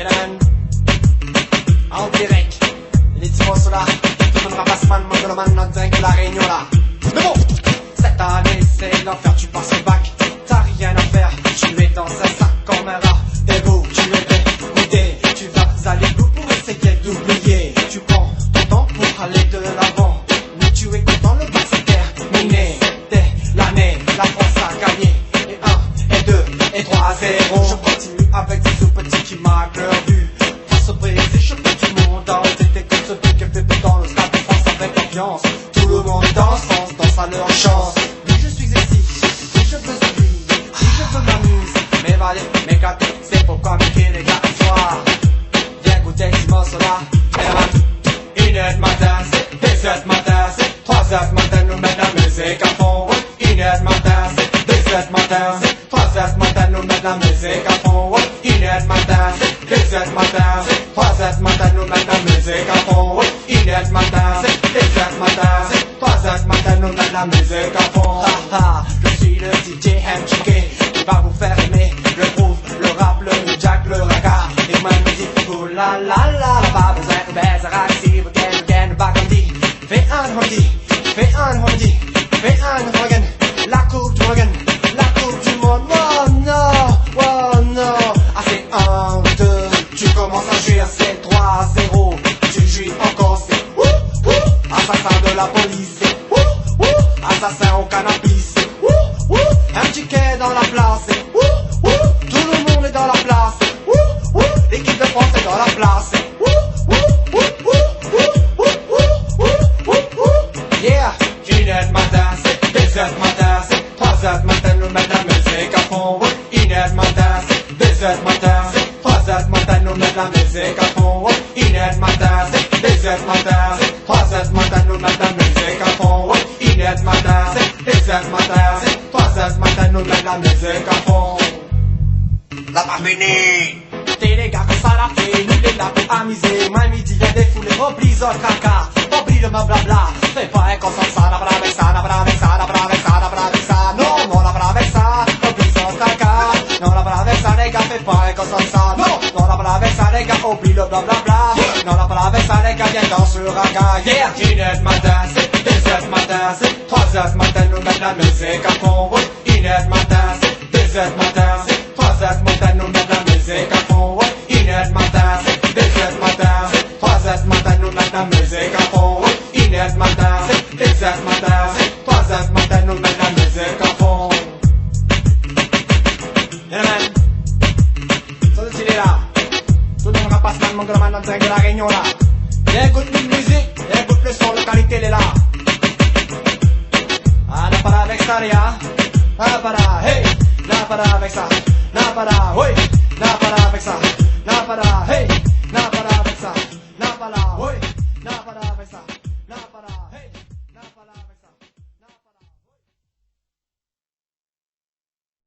Yanaman, en direct, les dimanches là, tout le monde rapasse-man, mangoloman, en dingue de la réunion là. Mais bon, cette année c'est l'enfer, tu passes le bac, t'as rien à faire, tu es dans un sac comme un rat. T'es beau, tu es dégoûté, tu vas aller où pour essayer d'oublier. Tu prends ton temps pour aller de l'avant, mais tu es content, le bac c'est terminé. Dès l'année, la France a gagné, et 1, et 2, et 3 à 0. Je continue avec des sous-petits qui marquent leur vue. Face au Brésil, je peux du monde dans c'était comme ce truc qui fait péter dans le stade de France avec ambiance. Tout le monde danse à leur chance. Oui, je suis ici, oui, je veux celui, oui, je veux m'amuse. Mais valer, m'éclater, c'est pourquoi m'écrire les gars ce soir. Viens goûter dimanche là, 1h du matin, c'est 2h du matin, c'est 3h du matin, nous mettent la musique à fond. 1h du matin, c'est 2h du matin, c'est 3h du matin, nous mettent la musique à fond. 1h du matin, c'est 2h du matin, c'est 3h du matin, nous mettent la musique à fond. 1h du matin, c'est 2h du matin, c'est 3h du matin, nous mettent la musique à fond. Je suis le DJ MJK qui va vous faire aimer le groove, le rap, le new jack, le raga. Et moi me dit, oh la la la, pas besoin de baiser, si vous gagnez, pas comme dit. Fais un hoodie, fais un hoodie, fais un Hogan, la coupe du Hogan, la coupe du monde. Oh non, ah c'est 1, 2, tu commences à jouir, c'est 3-0, tu jouis encore, c'est assassin de la police, c'est assassin au cannabis, c'est un ticket dans la place, c'est tout le monde est dans la place, c'est l'équipe de France est dans la place, c'est yeah, 1h du matin, c'est 2h du matin, c'est 3h du matin, nous mettons la musique à fond. 1h du matin, c'est 2h du matin, c'est 3h du matin, nous mettons la musique à fond. 1h du matin, c'est 2h du matin, c'est 3h du matin, nous mettons la musique à fond. 1h du matin, c'est 2h du matin, c'est 3h du matin, nous mettons la musique à fond. La pas fini. T'es les gars comme ça la fait, nous les là pour amuser. Moi midi y'a des foulées, oublie ce caca, oublie le blabla. Fais pas un consent ça, n'a pas avec ça, n'a pas avec ça, n'a pas avec ça, n'a pas avec ça. Non, n'a pas avec ça, oublie ce caca. Non, n'a pas avec ça les gars, fais pas un consent ça. Non, n'a pas avec ça les gars, oublie le blablabla. Non, n'a pas avec ça les gars, viens dans ce raga. Yeah, 1h du matin, c'est 2h du matin, c'est 3h du matin, nous mettons la musique à fond. 1h du matin, c'est 2h du matin, c'est 3h du matin, nous mettons la musique à fond. 1h du matin, c'est 2h du matin, c'est 3h du matin, nous mettons la musique à fond. 1h du matin, c'est 2h du matin, c'est 3h du matin, nous mettons la musique à fond. Yanaman, ça de tirer là. Tout le monde rapasse man, mon grand man, dans de la réunion là. Écoute une musique, écoute le son, la qualité elle est là. Ah, n'a pas avec ça, les gars. N'a pas hey, n'a pas avec ça. N'a pas oui, n'a pas avec ça. N'a pas hey, n'a pas avec ça. N'a pas oui, n'a pas avec ça.